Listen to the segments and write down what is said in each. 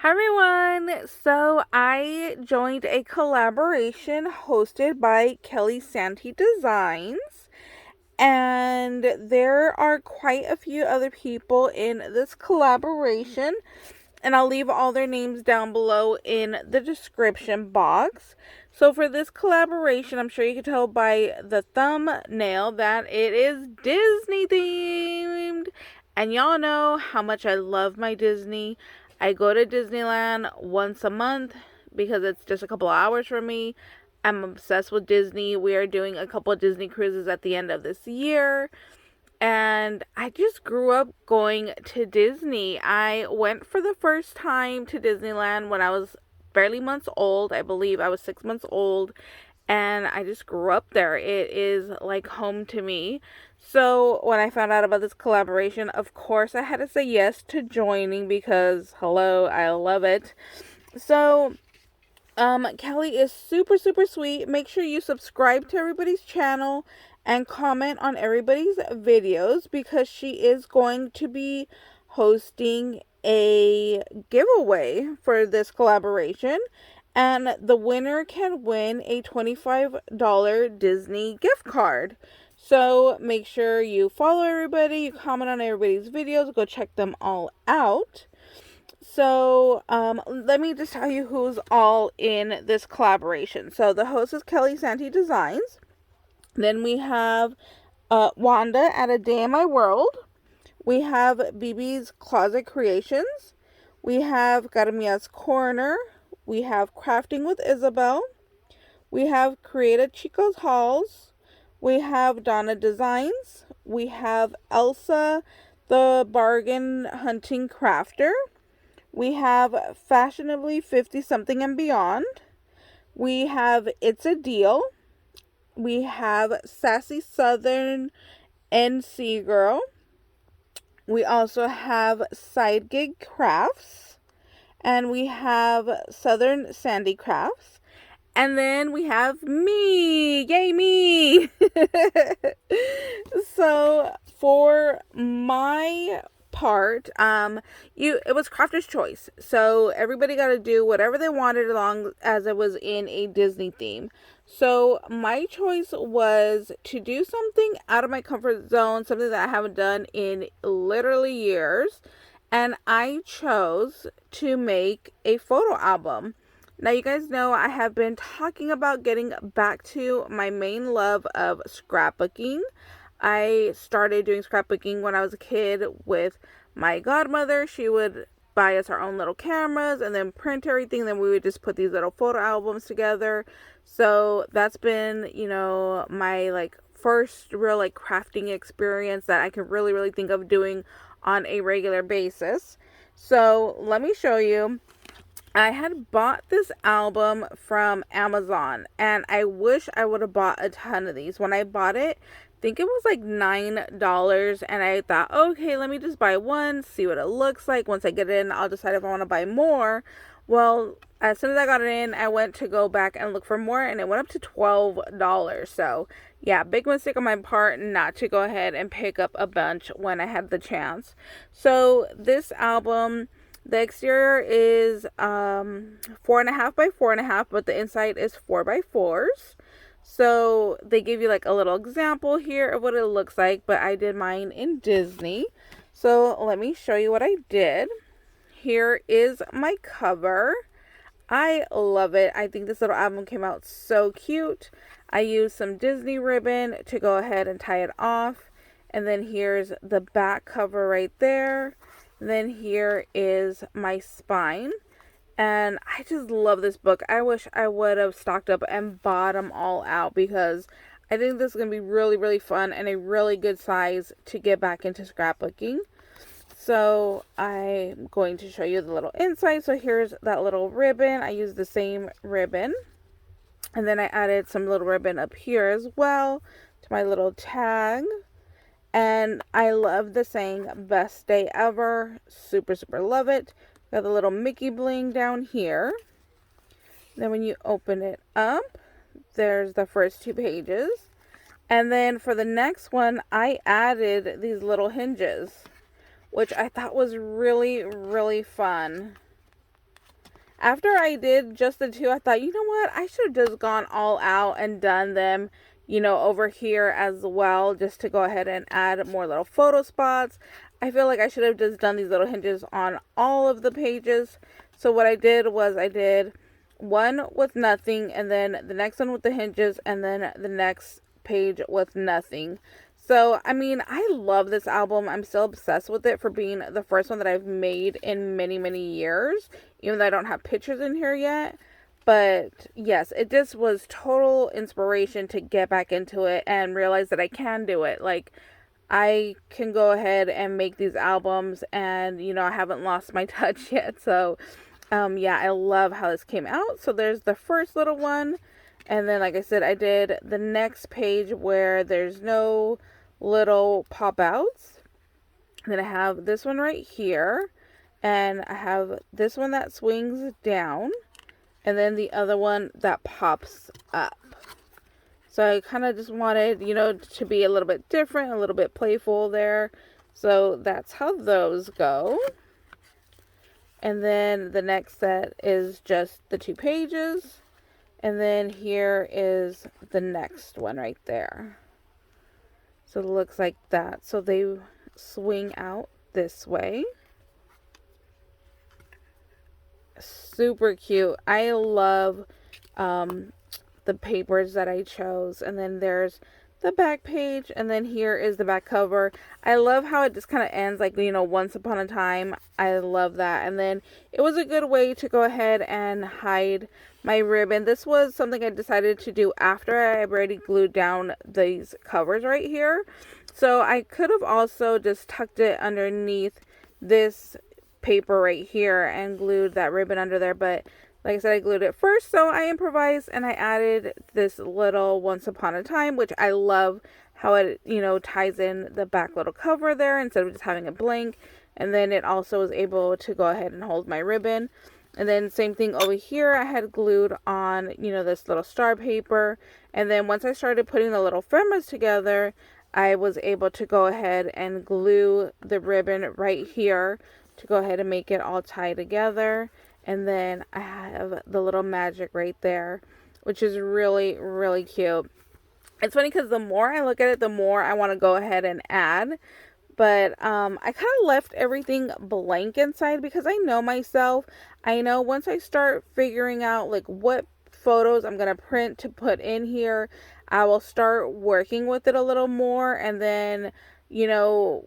Hi everyone! So I joined a collaboration hosted by Kelly Santi Designs, and there are quite a few other people in this collaboration, and I'll leave all their names down below in the description box. So for this collaboration, I'm sure you can tell by the thumbnail that it is Disney themed. And y'all know how much I love my Disney. I go to Disneyland once a month because it's just a couple hours from me. I'm obsessed with Disney. We are doing a couple of Disney cruises at the end of this year. And I just grew up going to Disney. I went for the first time to Disneyland when I was barely months old. I believe I was 6 months old. And I just grew up there. It is like home to me. So when I found out about this collaboration, of course I had to say yes to joining because, hello, I love it. So Kelly is super, super sweet. Make sure you subscribe to everybody's channel and comment on everybody's videos because she is going to be hosting a giveaway for this collaboration. And the winner can win a $25 Disney gift card. So make sure you follow everybody, you comment on everybody's videos, go check them all out. So, let me just tell you who's all in this collaboration. So, the host is Kelly Santi Designs. Then we have Wanda at A Day in My World. We have BB's Closet Creations. We have Garmia's Corner. We have Crafting with Isabel. We have Creative Chica's Halls. We have Donna Designs. We have Elsa, the Bargain Hunting Crafter. We have Fashionably 50 something and beyond. We have It's a Deal. We have Sassy Southern NC girl. We also have Side Gig Crafts. And we have Southern Sandy Crafts. And then we have me. Yay, me. So for my part, it was crafter's choice. So everybody got to do whatever they wanted as long as it was in a Disney theme. So my choice was to do something out of my comfort zone, something that I haven't done in literally years. And I chose to make a photo album. Now, you guys know I have been talking about getting back to my main love of scrapbooking. I started doing scrapbooking when I was a kid with my godmother. She would buy us our own little cameras and then print everything. Then we would just put these little photo albums together. So that's been, my first real crafting experience that I can really think of doing on a regular basis. So let me show you. I had bought this album from Amazon and I wish I would have bought a ton of these. When I bought it, I think it was like $9 and I thought, okay, let me just buy one, see what it looks like. Once I get it in, I'll decide if I want to buy more. Well, as soon as I got it in, I went to go back and look for more and it went up to $12. So yeah, big mistake on my part not to go ahead and pick up a bunch when I had the chance. So this album, the exterior is 4.5 by 4.5, but the inside is 4x4s. So they give you like a little example here of what it looks like, but I did mine in Disney. So let me show you what I did. Here is my cover. I love it. I think this little album came out so cute. I used some Disney ribbon to go ahead and tie it off. And then here's the back cover right there. Then here is my spine. And I just love this book. I wish I would have stocked up and bought them all out because I think this is going to be really fun and a really good size to get back into scrapbooking. So I'm going to show you the little inside. So here's that little ribbon. I used the same ribbon. And then I added some little ribbon up here as well to my little tag. And I love the saying, best day ever. Super love it. Got the little Mickey bling down here. Then when you open it up, there's the first 2 pages. And then for the next one, I added these little hinges, which I thought was really fun. After I did just the two, I thought, you know what, I should have just gone all out and done them, you know, over here as well, just to go ahead and add more little photo spots. I feel like I should have just done these little hinges on all of the pages. So what I did was I did one with nothing, and then the next one with the hinges, and then the next page with nothing. So, I mean, I love this album. I'm still obsessed with it for being the first one that I've made in many, many years, even though I don't have pictures in here yet. But yes, it just was total inspiration to get back into it and realize that I can do it. Like, I can go ahead and make these albums, and, you know, I haven't lost my touch yet. So, yeah, I love how this came out. So there's the first little one. And then, like I said, I did the next page where there's no little pop outs. Then I have this one right here, and I have this one that swings down, and then the other one that pops up. So I kind of just wanted, you know, to be a little bit different, a little bit playful there. So that's how those go. And then the next set is just the 2 pages. And then here is the next one right there. So it looks like that. So they swing out this way. Super cute. I love the papers that I chose. And then there's the back page, and then here is the back cover. I love how it just kind of ends like, you know, once upon a time. I love that. And then it was a good way to go ahead and hide my ribbon. This was something I decided to do after I already glued down these covers right here. So I could have also just tucked it underneath this paper right here and glued that ribbon under there, but like I said, I glued it first, so I improvised and I added this little once upon a time, which I love how it, you know, ties in the back little cover there instead of just having it blank. And then it also was able to go ahead and hold my ribbon. And then same thing over here, I had glued on, you know, this little star paper. And then once I started putting the little ephemeras together, I was able to go ahead and glue the ribbon right here to go ahead and make it all tie together. And then I have the little magic right there, which is really, really cute. It's funny because the more I look at it, the more I want to go ahead and add. But I kind of left everything blank inside because I know myself. I know once I start figuring out like what photos I'm going to print to put in here, I will start working with it a little more. And then, you know,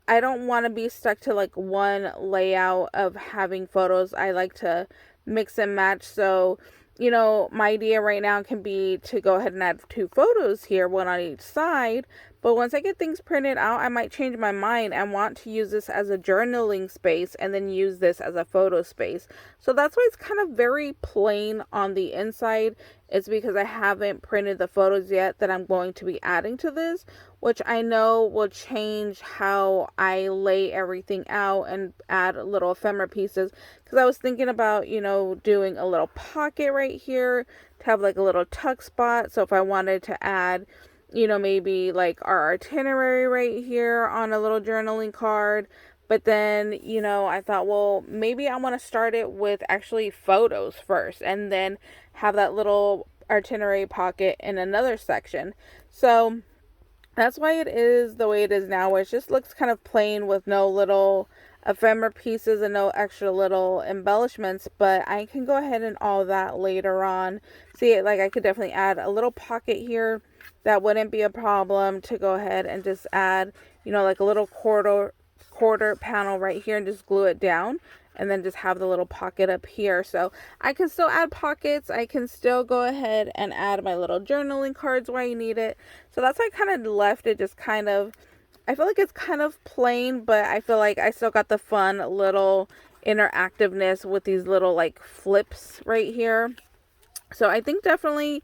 I don't want to be stuck to like one layout of having photos. I like to mix and match. So, you know, my idea right now can be to go ahead and add 2 photos here, one on each side. But once I get things printed out, I might change my mind and want to use this as a journaling space and then use this as a photo space. So that's why it's kind of very plain on the inside. It's because I haven't printed the photos yet that I'm going to be adding to this, which I know will change how I lay everything out and add little ephemera pieces. Because I was thinking about, you know, doing a little pocket right here to have like a little tuck spot. So if I wanted to add, you know, maybe like our itinerary right here on a little journaling card. But then, you know, I thought, well, maybe I want to start it with actually photos first and then have that little itinerary pocket in another section. So that's why it is the way it is now, where it just looks kind of plain with no little ephemera pieces and no extra little embellishments. But I can go ahead and all that later on. See, like I could definitely add a little pocket here. That wouldn't be a problem to go ahead and just add, you know, like a little quarter panel right here and just glue it down. And then just have the little pocket up here. So I can still add pockets. I can still go ahead and add my little journaling cards where I need it. So that's why I kind of left it just kind of, I feel like it's kind of plain, but I feel like I still got the fun little interactiveness with these little like flips right here. So I think definitely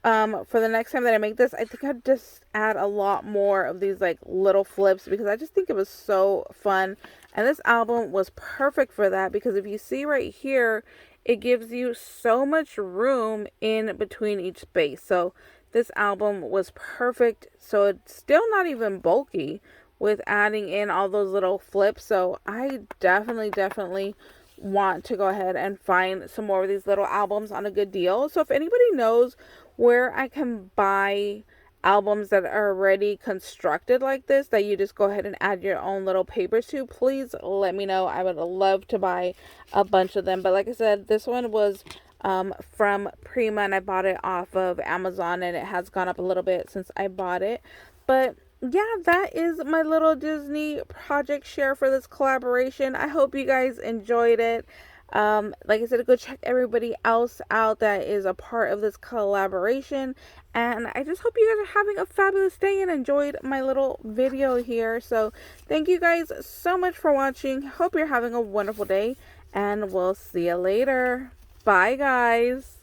for the next time that I make this, I think I'd just add a lot more of these like little flips because I just think it was so fun. And this album was perfect for that because if you see right here, it gives you so much room in between each space. So this album was perfect. So it's still not even bulky with adding in all those little flips. So I definitely want to go ahead and find some more of these little albums on a good deal. So if anybody knows where I can buy albums that are already constructed like this, that you just go ahead and add your own little papers to, please let me know. I would love to buy a bunch of them. But like I said, this one was from Prima, and I bought it off of Amazon, and it has gone up a little bit since I bought it. But yeah, that is my little Disney project share for this collaboration. I hope you guys enjoyed it. Like I said, go check everybody else out that is a part of this collaboration. And I just hope you guys are having a fabulous day and enjoyed my little video here. So thank you guys so much for watching. Hope you're having a wonderful day, and we'll see you later. Bye, guys.